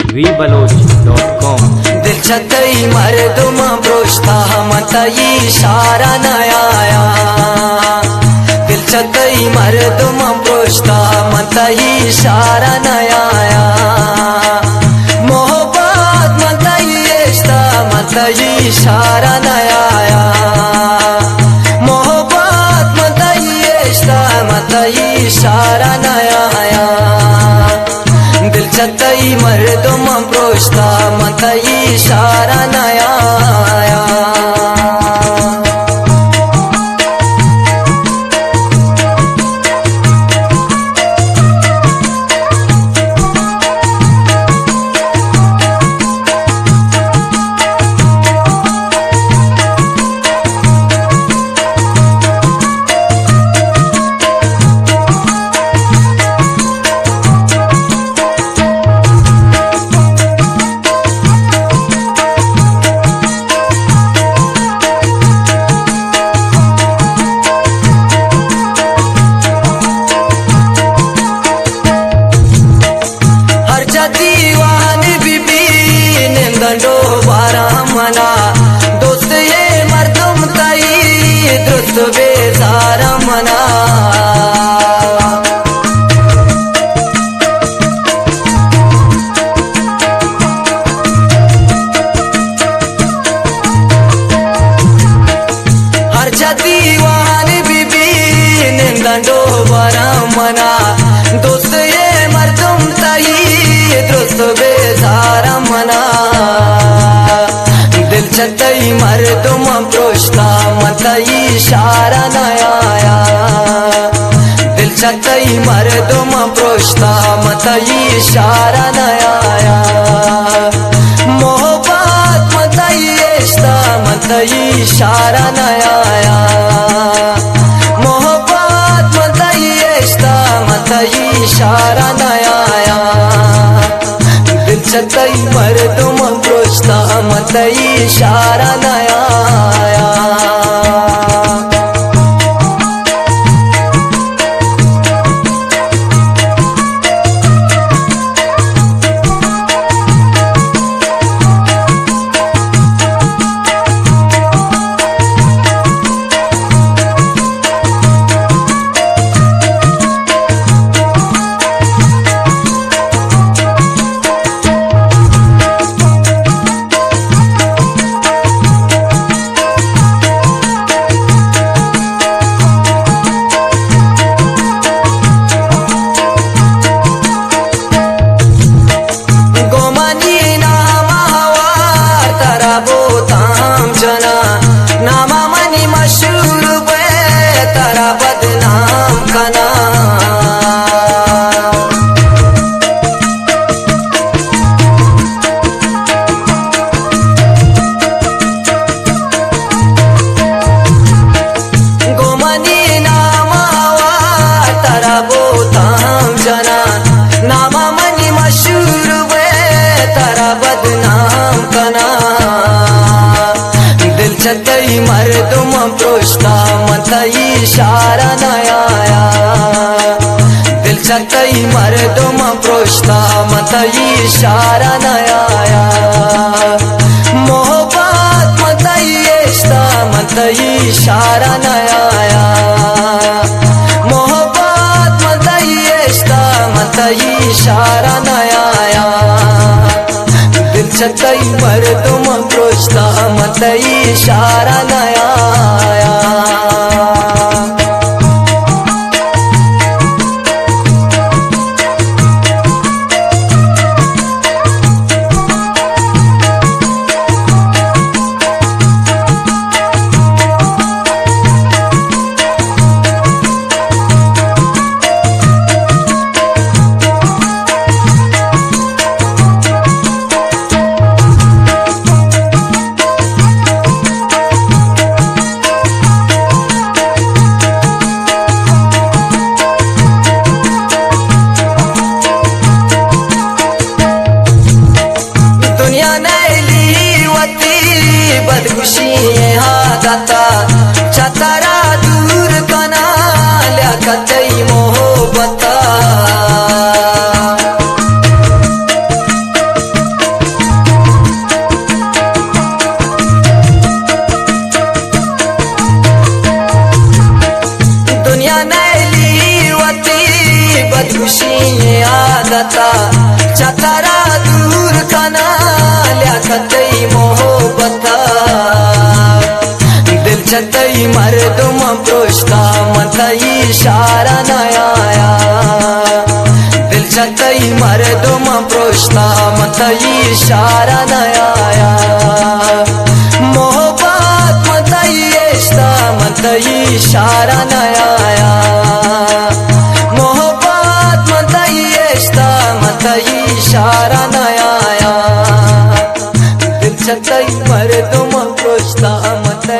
rebaloch.com। दिल छतई मर्दुम ब्रोश्ता मत इशारा न आया, दिल छतई मर्दुम ब्रोश्ता मत इशारा न आया, मोहब्बत मत इश्ता मत इशारा न आया, मोहब्बत मत इश्ता मत इशारा न आया, दिल छतई मर्दुम ब्रोश्ता मत इशारा न आया। दीवान बीबी निंदो बारा मना, दोस्त ये मर्दुम तई दुरुस्त बेजारा मना, हर जा दीवान बीबी निंदो बारा मना, दोस्त ये मर्दुम तई दुरुस्त बेजारा मना, दिल छतई मर्दुम ब्रोश्ता मत इशारा न आया, दिल छतई मर्दुम ब्रोश्ता मत इशारा न आया, मोहब्बत मत इश्ता मत इशारा न आया, मोहब्बत मत इश्ता मत इशारा न आया, दिल छतई मर्दुम ब्रोश्ता मत इशारा न आया। नामा मनी मशहूर बे तारा बदनाम कना, गोमनी नामा तारा बोताम जना, नामा मनी मशहूर बे तारा बदनाम कना, दिल छतई मर्दुम ब्रोश्ता मत इशारा न आया, दिल छतई मर्दुम ब्रोश्ता मत इशारा न आया, मोहब्बत मत इश्ता मत इशारा न आया, मोहब्बत मत इश्ता मत इशारा न आया, दिल छतई मर्दुम ब्रोश्ता मत इशारा न आया। मर्दम पृष्ठा मत इशारा नया आया दिल चतई मर्दम पृष्ठा मत इशारा नया आया मोहब्बत मत इश्ता मत इशारा नया आया मोहब्बत मत इश्ता मत इशारा नया आया दिल चतई मर्दम पृष्ठा मत